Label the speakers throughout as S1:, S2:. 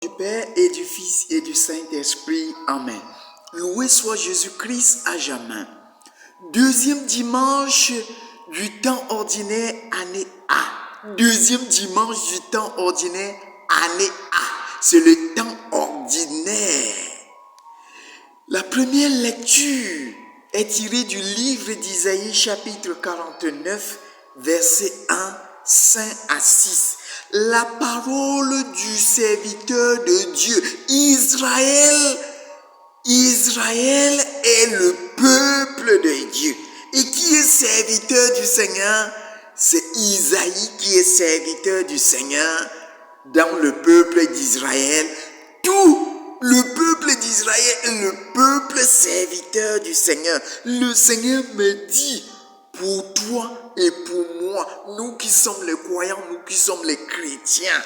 S1: Du Père et du Fils et du Saint-Esprit. Amen. Loué soit Jésus-Christ à jamais. Deuxième dimanche du temps ordinaire, année A. Deuxième dimanche du temps ordinaire, année A. C'est le temps ordinaire. La première lecture est tirée du livre d'Isaïe chapitre 49, versets 1, 5 à 6. La parole du serviteur de Dieu. Israël est le peuple de Dieu. Et qui est serviteur du Seigneur? C'est Isaïe qui est serviteur du Seigneur dans le peuple d'Israël. Tout le peuple d'Israël est le peuple serviteur du Seigneur. Le Seigneur me dit, pour toi et pour moi, nous qui sommes les croyants, nous qui sommes les chrétiens,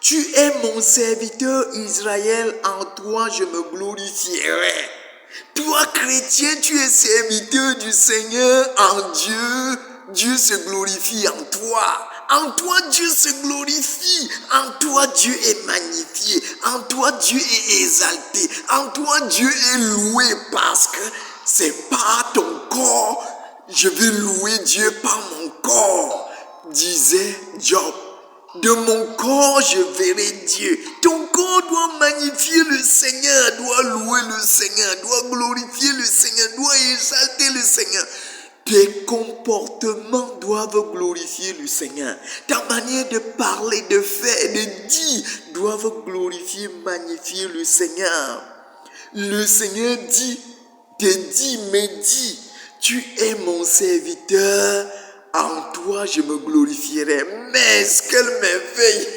S1: tu es mon serviteur Israël, en toi je me glorifierai. Toi chrétien, tu es serviteur du Seigneur, en Dieu, Dieu se glorifie en toi. En toi, Dieu se glorifie. En toi, Dieu est magnifié. En toi, Dieu est exalté. En toi, Dieu est loué parce que c'est par ton corps. Je vais louer Dieu par mon corps, disait Job. De mon corps, je verrai Dieu. Ton corps doit magnifier le Seigneur, doit louer le Seigneur, doit glorifier le Seigneur, doit exalter le Seigneur. Tes comportements doivent glorifier le Seigneur. Ta manière de parler, de faire, de dire doivent glorifier, magnifier le Seigneur. Le Seigneur dit, te dit, me dit, tu es mon serviteur, en toi je me glorifierai. Mais est-ce qu'elle m'éveille?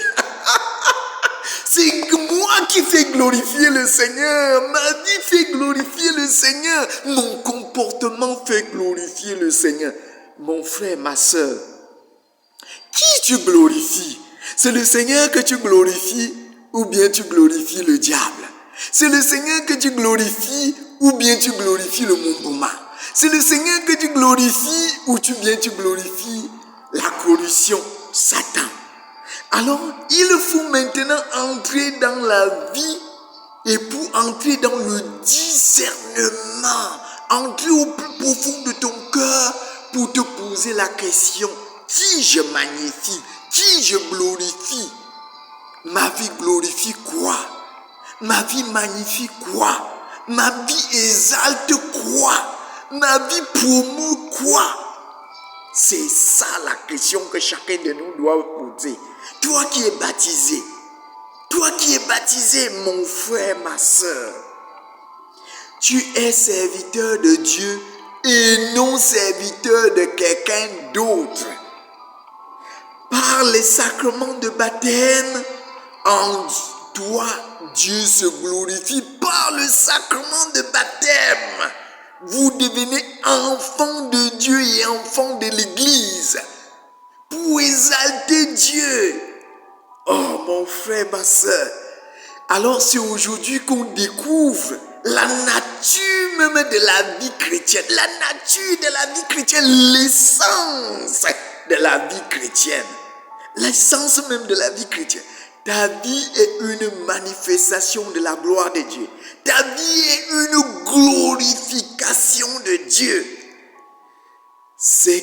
S1: C'est moi qui fais glorifier le Seigneur. Ma vie fait glorifier le Seigneur. Mon comportement fait glorifier le Seigneur. Mon frère, ma soeur, qui tu glorifies? C'est le Seigneur que tu glorifies ou bien tu glorifies le diable? C'est le Seigneur que tu glorifies ou bien tu glorifies le Mumbouma? C'est le Seigneur que tu glorifies ou bien tu glorifies la corruption, Satan? Alors, il faut maintenant entrer dans la vie et pour entrer dans le discernement, entrer au plus profond de ton cœur pour te poser la question, qui je magnifie, qui je glorifie? Ma vie glorifie quoi? Ma vie magnifie quoi? Ma vie exalte quoi? Ma vie promeut quoi? C'est ça la question que chacun de nous doit poser. Toi qui es baptisé, mon frère, ma soeur, tu es serviteur de Dieu et non serviteur de quelqu'un d'autre. Par les sacrements de baptême, en toi, Dieu se glorifie. Par le sacrement de baptême, vous devenez enfant de Dieu et enfant de l'Église pour exalter Dieu. Oh mon frère, ma soeur, alors c'est aujourd'hui qu'on découvre la nature même de la vie chrétienne, l'essence de la vie chrétienne, l'essence même de la vie chrétienne. Ta vie est une manifestation de la gloire de Dieu. Ta vie est une glorification de Dieu. C'est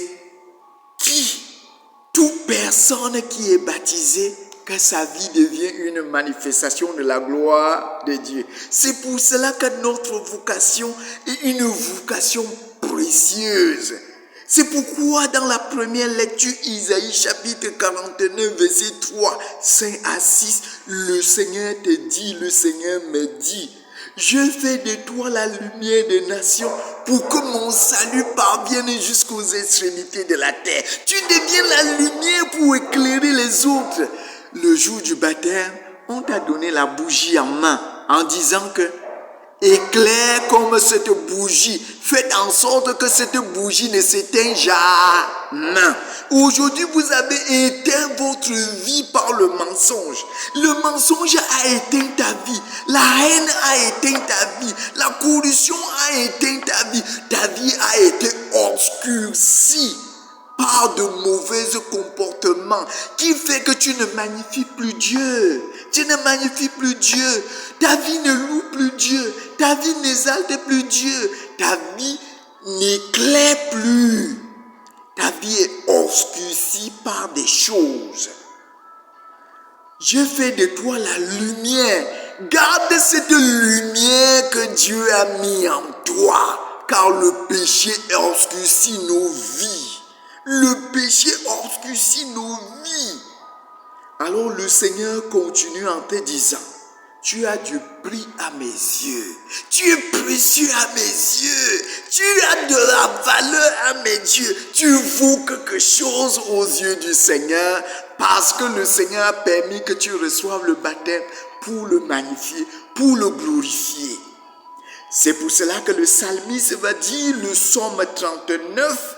S1: toute personne qui est baptisée, que sa vie devient une manifestation de la gloire de Dieu. C'est pour cela que notre vocation est une vocation précieuse. C'est pourquoi dans la première lecture, Isaïe chapitre 49, verset 3, 5 à 6, le Seigneur te dit, le Seigneur me dit, je fais de toi la lumière des nations pour que mon salut parvienne jusqu'aux extrémités de la terre. Tu deviens la lumière pour éclairer les autres. Le jour du baptême, on t'a donné la bougie en main en disant que éclaire comme cette bougie. Faites en sorte que cette bougie ne s'éteigne jamais. Aujourd'hui, vous avez éteint votre vie par le mensonge. Le mensonge a éteint ta vie. La haine a éteint ta vie. La corruption a éteint ta vie. Ta vie a été obscurcie par de mauvais comportements qui fait que tu ne magnifies plus Dieu. Tu ne magnifies plus Dieu. Ta vie ne loue plus Dieu. Ta vie n'exalte plus Dieu. Ta vie n'éclaire plus. Ta vie est obscurcie par des choses. Je fais de toi la lumière. Garde cette lumière que Dieu a mis en toi. Car le péché obscurcit nos vies. Le péché obscurcit nos vies. Alors le Seigneur continue en te disant, tu as du prix à mes yeux. Tu es précieux à mes yeux. Tu as de la valeur à mes yeux. Tu vaux quelque chose aux yeux du Seigneur parce que le Seigneur a permis que tu reçoives le baptême pour le magnifier, pour le glorifier. C'est pour cela que le psalmiste va dire, le psaume 39,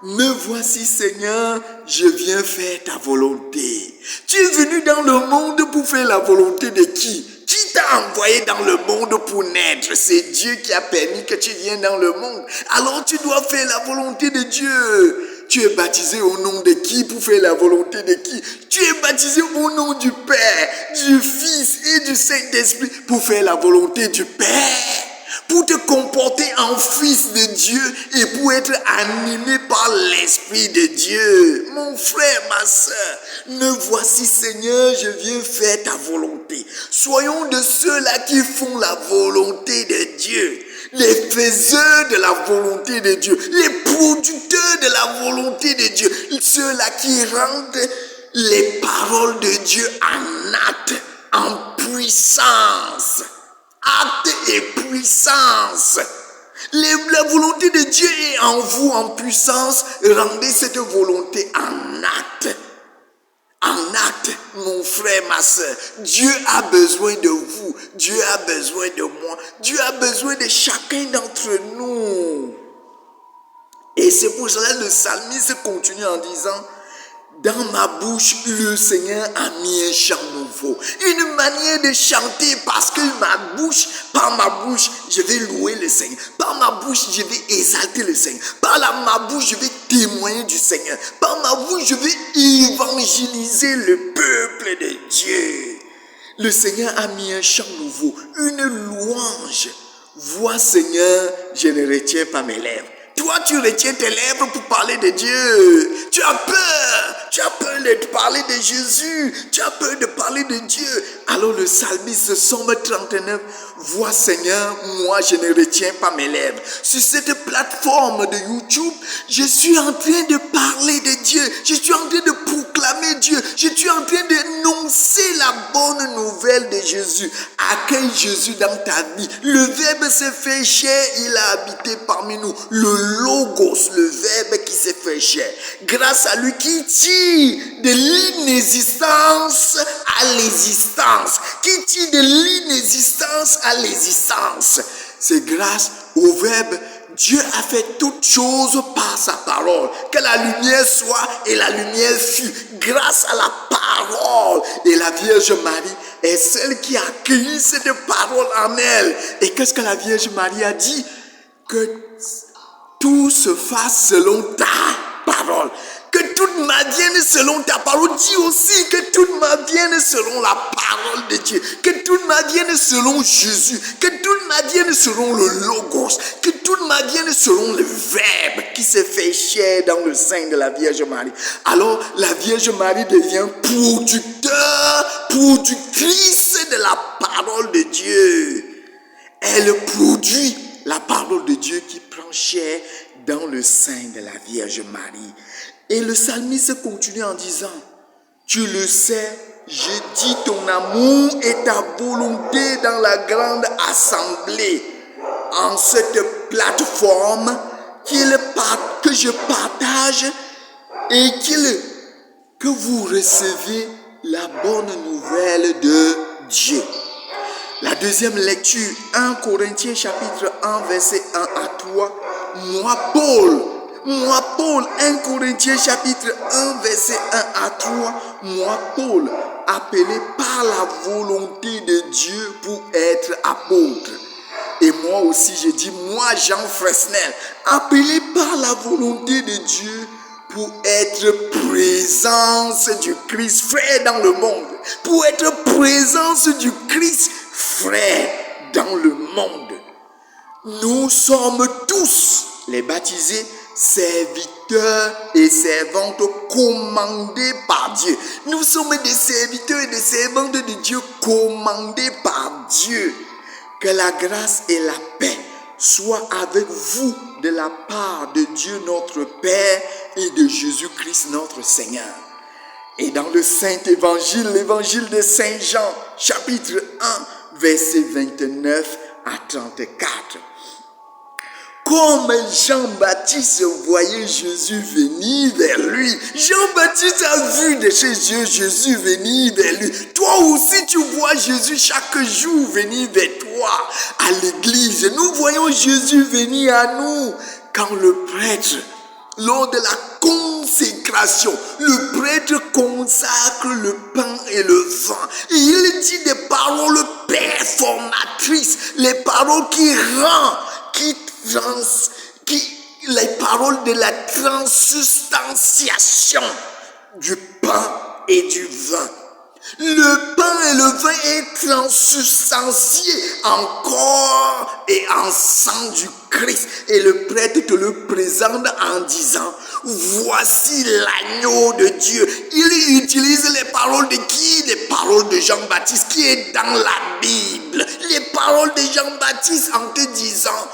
S1: « Me voici Seigneur, je viens faire ta volonté. » Tu es venu dans le monde pour faire la volonté de qui? Qui t'a envoyé dans le monde pour naître? C'est Dieu qui a permis que tu viennes dans le monde. Alors tu dois faire la volonté de Dieu. Tu es baptisé au nom de qui pour faire la volonté de qui? Tu es baptisé au nom du Père, du Fils et du Saint-Esprit pour faire la volonté du Père. Pour te comporter en fils de Dieu et pour être animé par l'Esprit de Dieu. Mon frère, ma soeur, me voici Seigneur, je viens faire ta volonté. Soyons de ceux-là qui font la volonté de Dieu. Les faiseurs de la volonté de Dieu. Les producteurs de la volonté de Dieu. Ceux-là qui rendent les paroles de Dieu en acte, en puissance. Acte et puissance. La volonté de Dieu est en vous en puissance. Rendez cette volonté en acte. En acte, mon frère, ma soeur. Dieu a besoin de vous. Dieu a besoin de moi. Dieu a besoin de chacun d'entre nous. Et c'est pour cela que le psalmiste continue en disant, dans ma bouche, le Seigneur a mis un chant nouveau. Une manière de chanter parce que par ma bouche, je vais louer le Seigneur. Par ma bouche, je vais exalter le Seigneur. Par ma bouche, je vais témoigner du Seigneur. Par ma bouche, je vais évangéliser le peuple de Dieu. Le Seigneur a mis un chant nouveau, une louange. Vois Seigneur, je ne retiens pas mes lèvres. Toi, tu retiens tes lèvres pour parler de Dieu. Tu as peur. Tu as peur de parler de Jésus. Tu as peur de parler de Dieu. Alors le psalmiste, psaume 39, vois Seigneur, moi je ne retiens pas mes lèvres. Sur cette plateforme de YouTube, je suis en train de parler de Dieu. Je suis en train de proclamer Dieu. Je suis en train d'énoncer la bonne nouvelle de Jésus. Accueille Jésus dans ta vie. Le Verbe s'est fait chair, il a habité parmi nous. Le Logos, le Verbe qui s'est fait chair. Grâce à lui qui tire de l'inexistence à l'existence. Qui tire de l'inexistence à l'existence. C'est grâce au Verbe. Dieu a fait toutes choses par sa parole. Que la lumière soit et la lumière fut. Grâce à la parole. Et la Vierge Marie est celle qui a accueilli cette parole en elle. Et qu'est-ce que la Vierge Marie a dit? Que tout se fasse selon ta parole. Que tout m'advienne selon ta parole. Dis aussi que tout m'advienne selon la parole de Dieu. Que tout m'advienne selon Jésus. Que tout m'advienne selon le Logos. Que tout m'advienne selon le Verbe qui s'est fait chair dans le sein de la Vierge Marie. Alors la Vierge Marie devient productrice de la parole de Dieu. Elle produit la parole de Dieu qui prend chair dans le sein de la Vierge Marie. Et le psalmiste continue en disant, tu le sais, je dis ton amour et ta volonté dans la grande assemblée, en cette plateforme que je partage et que vous recevez la bonne nouvelle de Dieu. La deuxième lecture, 1 Corinthiens chapitre 1, verset 1 à 3. Moi Paul, 1 Corinthiens chapitre 1, verset 1 à 3. Moi Paul, appelé par la volonté de Dieu pour être apôtre. Et moi aussi, je dis, moi Jean Fresnel, appelé par la volonté de Dieu pour être présence du Christ, frère dans le monde. pour être présence du Christ frais dans le monde. Nous sommes tous, les baptisés, serviteurs et servantes commandés par Dieu. Nous sommes des serviteurs et des servantes de Dieu commandés par Dieu. Que la grâce et la paix soient avec vous de la part de Dieu notre Père et de Jésus-Christ notre Seigneur. Et dans le Saint-Évangile, l'évangile de Saint Jean, chapitre 1, versets 29 à 34. Comme Jean-Baptiste voyait Jésus venir vers lui, Jean-Baptiste a vu de chez Dieu Jésus venir vers lui. Toi aussi, tu vois Jésus chaque jour venir vers toi à l'église. Nous voyons Jésus venir à nous quand le prêtre, lors de la consécration, le prêtre consacre le pain et le vin. Et il dit des paroles performatrices, les paroles qui rendent, les paroles de la transubstantiation du pain et du vin. Le pain et le vin est transubstantié en corps et en sang du Christ. Et le prêtre te le présente en disant, voici l'agneau de Dieu. Il utilise les paroles de qui? Les paroles de Jean-Baptiste qui est dans la Bible. Les paroles de Jean-Baptiste en te disant,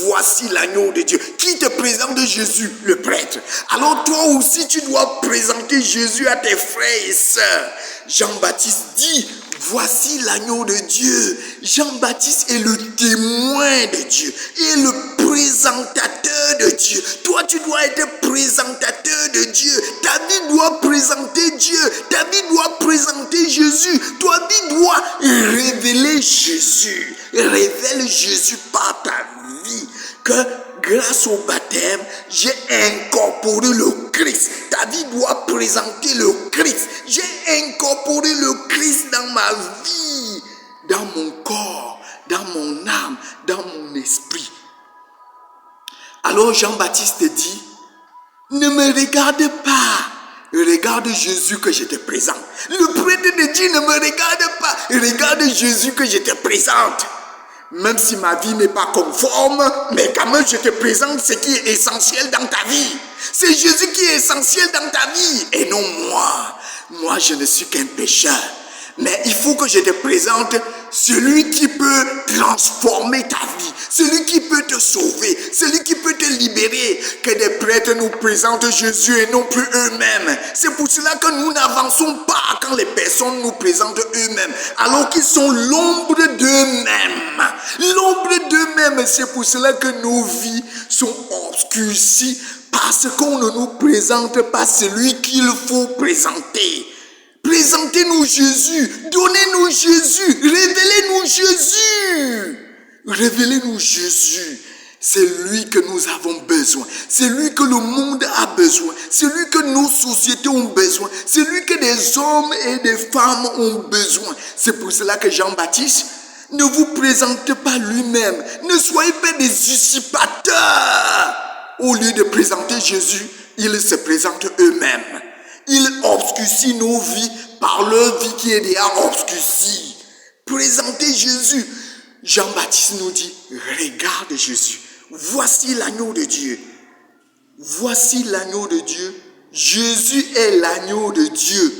S1: voici l'agneau de Dieu. Qui te présente Jésus? Le prêtre. Alors toi aussi tu dois présenter Jésus à tes frères et sœurs. Jean-Baptiste dit, voici l'agneau de Dieu. Jean-Baptiste est le témoin de Dieu et le présentateur de Dieu. Toi, tu dois être présentateur de Dieu. Ta vie doit présenter Dieu. Ta vie doit présenter Jésus. Ta vie doit révéler Jésus. Révèle Jésus par ta vie. Que grâce au baptême, j'ai incorporé le Christ. Ta vie doit présenter le Christ. J'ai incorporé le Christ dans ma vie, dans mon corps, dans mon âme, dans mon esprit. Alors Jean-Baptiste dit, ne me regarde pas, regarde Jésus que je te présente. Le prêtre te dit, ne me regarde pas, regarde Jésus que je te présente. Même si ma vie n'est pas conforme, mais quand même je te présente ce qui est essentiel dans ta vie. C'est Jésus qui est essentiel dans ta vie et non moi. Moi, je ne suis qu'un pécheur. Mais il faut que je te présente celui qui peut transformer ta vie, celui qui peut te sauver, celui qui peut te libérer. Que des prêtres nous présentent Jésus et non plus eux-mêmes. C'est pour cela que nous n'avançons pas quand les personnes nous présentent eux-mêmes, alors qu'ils sont l'ombre d'eux-mêmes. L'ombre d'eux-mêmes, c'est pour cela que nos vies sont obscurcies, parce qu'on ne nous présente pas celui qu'il faut présenter. Présentez-nous Jésus, donnez-nous Jésus, révélez-nous Jésus. Révélez-nous Jésus. C'est lui que nous avons besoin. C'est lui que le monde a besoin. C'est lui que nos sociétés ont besoin. C'est lui que des hommes et des femmes ont besoin. C'est pour cela que Jean-Baptiste ne vous présente pas lui-même. Ne soyez pas des usurpateurs. Au lieu de présenter Jésus, ils se présentent eux-mêmes. Ils obscurcissent nos vies par leur vie qui est déjà obscurcie. Présentez Jésus. Jean-Baptiste nous dit, regarde Jésus. Voici l'agneau de Dieu. Voici l'agneau de Dieu. Jésus est l'agneau de Dieu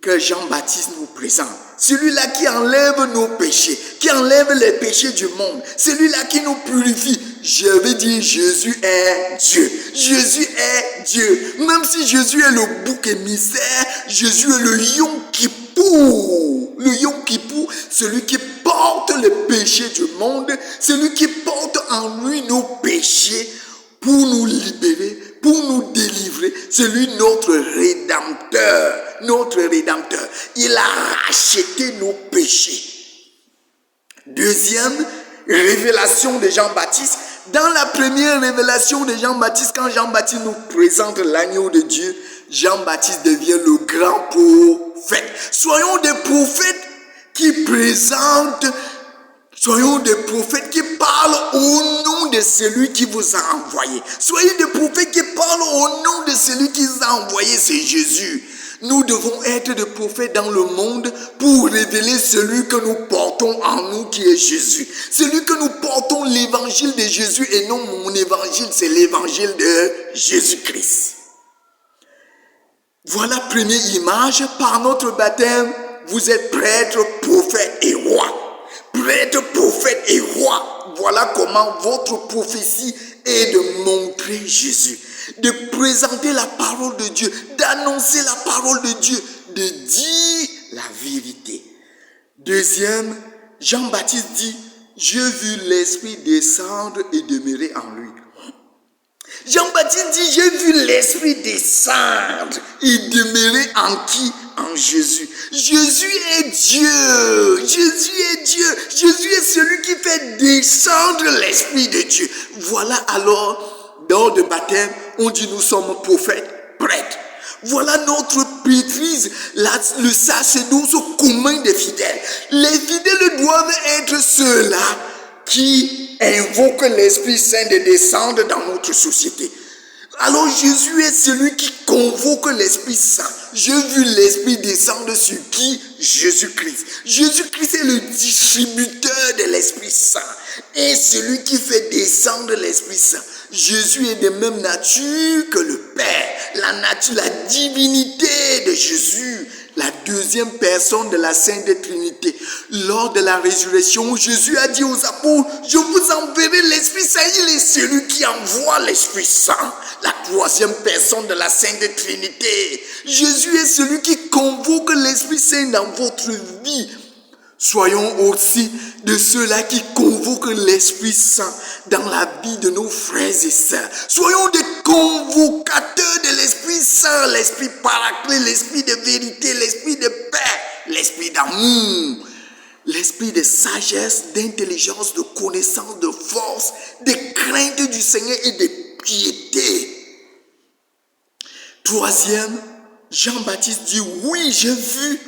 S1: que Jean-Baptiste nous présente. Celui-là qui enlève nos péchés, qui enlève les péchés du monde. Celui-là qui nous purifie. Je veux dire, Jésus est Dieu. Jésus est Dieu. Même si Jésus est le bouc émissaire, Jésus est le Yom Kippour. Le Yom Kippour, celui qui porte les péchés du monde, celui qui porte en lui nos péchés pour nous libérer, pour nous délivrer. C'est lui notre Rédempteur. Notre Rédempteur. Il a racheté nos péchés. Deuxième révélation de Jean-Baptiste. Dans la première révélation de Jean-Baptiste, quand Jean-Baptiste nous présente l'agneau de Dieu, Jean-Baptiste devient le grand prophète. Soyons des prophètes qui présentent, soyons des prophètes qui parlent au nom de celui qui vous a envoyé. Soyez des prophètes qui parlent au nom de celui qui vous a envoyé, c'est Jésus. Nous devons être des prophètes dans le monde pour révéler celui que nous portons en nous qui est Jésus. Celui que nous portons, l'évangile de Jésus et non mon évangile, c'est l'évangile de Jésus-Christ. Voilà première image, par notre baptême, vous êtes prêtre, prophète et roi. Prêtre, prophète et roi. Voilà comment votre prophétie est de montrer Jésus, de présenter la parole de Dieu, d'annoncer la parole de Dieu, de dire la vérité. Deuxième, Jean-Baptiste dit, j'ai vu l'Esprit descendre et demeurer en lui. Jean-Baptiste dit, j'ai vu l'Esprit descendre et demeurer en qui? En Jésus. Jésus est Dieu. Jésus est Dieu. Jésus est celui qui fait descendre l'Esprit de Dieu. Voilà alors, dans le baptême, on dit nous sommes prophètes, prêtres. Voilà notre maîtrise, le sacerdoce commun des fidèles. Les fidèles doivent être ceux-là qui invoquent l'Esprit Saint de descendre dans notre société. Alors Jésus est celui qui convoque l'Esprit Saint. J'ai vu l'Esprit descendre sur qui? Jésus-Christ. Jésus-Christ est le distributeur de l'Esprit Saint et celui qui fait descendre l'Esprit Saint. Jésus est de même nature que le Père. La nature, la divinité de Jésus, la deuxième personne de la Sainte Trinité. Lors de la résurrection, Jésus a dit aux apôtres, je vous enverrai l'Esprit Saint. Il est celui qui envoie l'Esprit Saint, la troisième personne de la Sainte Trinité. Jésus est celui qui convoque l'Esprit Saint dans votre vie. Soyons aussi de ceux-là qui convoquent l'Esprit Saint dans la vie de nos frères et sœurs. Soyons des convocateurs de l'Esprit Saint, l'Esprit paraclet, l'Esprit de vérité, l'Esprit de paix, l'Esprit d'amour, l'Esprit de sagesse, d'intelligence, de connaissance, de force, de crainte du Seigneur et de piété. Troisième, Jean-Baptiste dit, oui, j'ai vu.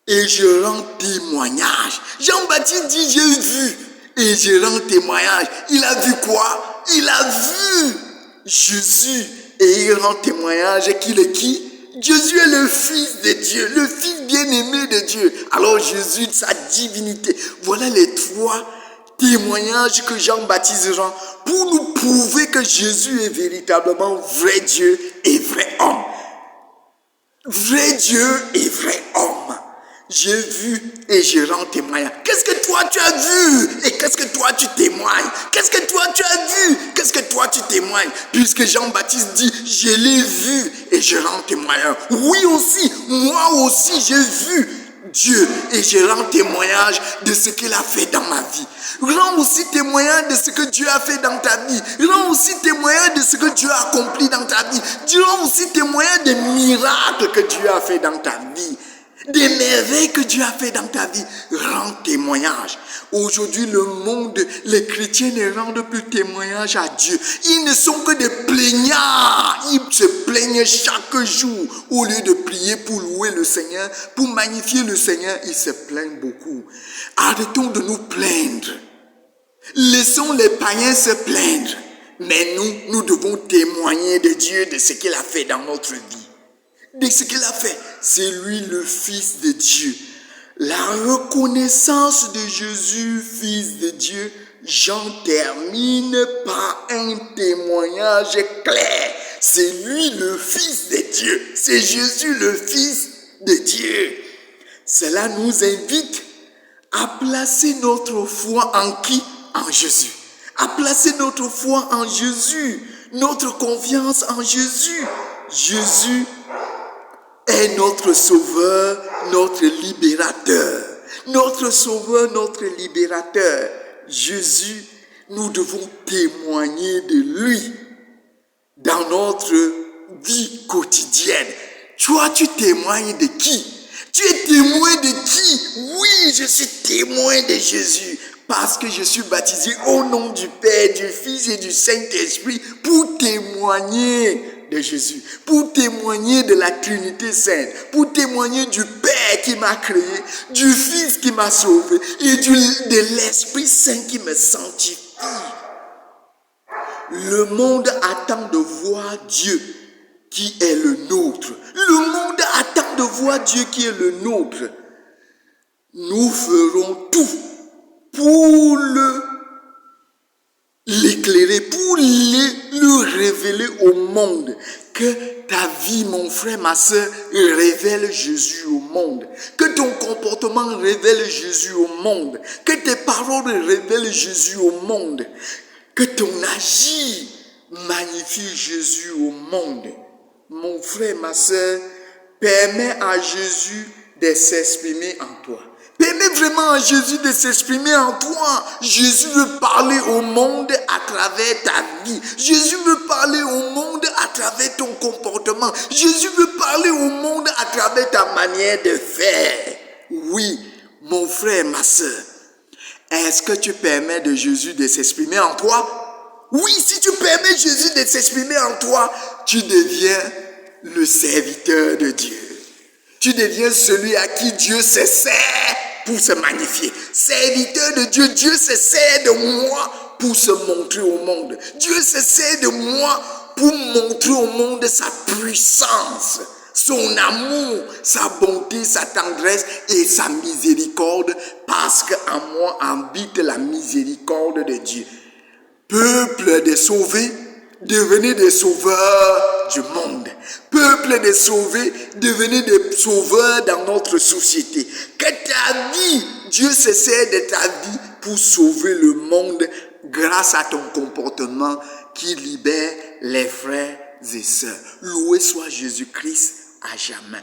S1: Et je rends témoignage. Jean-Baptiste dit, j'ai vu et je rends témoignage. Il a vu quoi? Il a vu Jésus et il rend témoignage qu'il est qui? Jésus est le Fils de Dieu, le Fils bien-aimé de Dieu. Alors Jésus, sa divinité. Voilà les trois témoignages que Jean-Baptiste rend pour nous prouver que Jésus est véritablement vrai Dieu et vrai homme. Vrai Dieu et vrai homme. J'ai vu et je rends témoignage. Qu'est-ce que toi tu as vu et qu'est-ce que toi tu témoignes? Qu'est-ce que toi tu as vu? Qu'est-ce que toi tu témoignes? Puisque Jean-Baptiste dit, je l'ai vu et je rends témoignage. Oui aussi, moi aussi j'ai vu Dieu et je rends témoignage de ce qu'il a fait dans ma vie. Rends aussi témoignage de ce que Dieu a fait dans ta vie. Rends aussi témoignage de ce que Dieu a accompli dans ta vie. Rends aussi témoignage des miracles que Dieu a fait dans ta vie. Des merveilles que Dieu a fait dans ta vie. Rends témoignage. Aujourd'hui, le monde, les chrétiens ne rendent plus témoignage à Dieu. Ils ne sont que des plaignards. Ils se plaignent chaque jour. Au lieu de prier pour louer le Seigneur, pour magnifier le Seigneur, ils se plaignent beaucoup. Arrêtons de nous plaindre. Laissons les païens se plaindre. Mais nous devons témoigner de Dieu, de ce qu'il a fait dans notre vie. De ce qu'il a fait, c'est lui le Fils de Dieu. La reconnaissance de Jésus, Fils de Dieu, Jean termine par un témoignage clair. C'est lui le Fils de Dieu. C'est Jésus le Fils de Dieu. Cela nous invite à placer notre foi en qui? En Jésus. À placer notre foi en Jésus. Notre confiance en Jésus. Jésus est notre sauveur, notre libérateur. Notre sauveur, notre libérateur. Jésus, nous devons témoigner de lui dans notre vie quotidienne. Toi, tu témoignes de qui? Tu es témoin de qui? Oui, je suis témoin de Jésus. Parce que je suis baptisé au nom du Père, du Fils et du Saint-Esprit pour témoigner de Jésus, pour témoigner de la Trinité Sainte, pour témoigner du Père qui m'a créé, du Fils qui m'a sauvé et de l'Esprit Saint qui me sanctifie. Le monde attend de voir Dieu qui est le nôtre. Le monde monde attend de voir Dieu qui est le nôtre. Nous ferons tout pour l'éclairer, pour le révéler au monde. Que ta vie, mon frère, ma soeur, révèle Jésus au monde. Que ton comportement révèle Jésus au monde. Que tes paroles révèlent Jésus au monde. Que ton agir magnifie Jésus au monde. Mon frère, ma soeur, permets à Jésus de s'exprimer en toi. Permets vraiment à Jésus de s'exprimer en toi. Jésus veut parler au monde à travers ta vie. Jésus veut parler au monde à travers ton comportement. Jésus veut parler au monde à travers ta manière de faire. Oui, mon frère, ma soeur, est-ce que tu permets de Jésus de s'exprimer en toi? Oui, si tu permets Jésus de s'exprimer en toi, tu deviens le serviteur de Dieu. Tu deviens celui à qui Dieu se sert pour se magnifier. Serviteur de Dieu, Dieu se sert de moi pour se montrer au monde. Dieu se sert de moi pour montrer au monde sa puissance, son amour, sa bonté, sa tendresse et sa miséricorde, parce qu'en moi habite la miséricorde de Dieu. Peuple des sauvés, devenez des sauveurs du monde. Peuple des sauvés, devenez des sauveurs dans notre société. Que ta vie, Dieu se sert de ta vie pour sauver le monde grâce à ton comportement qui libère les frères et sœurs. Loué soit Jésus-Christ à jamais.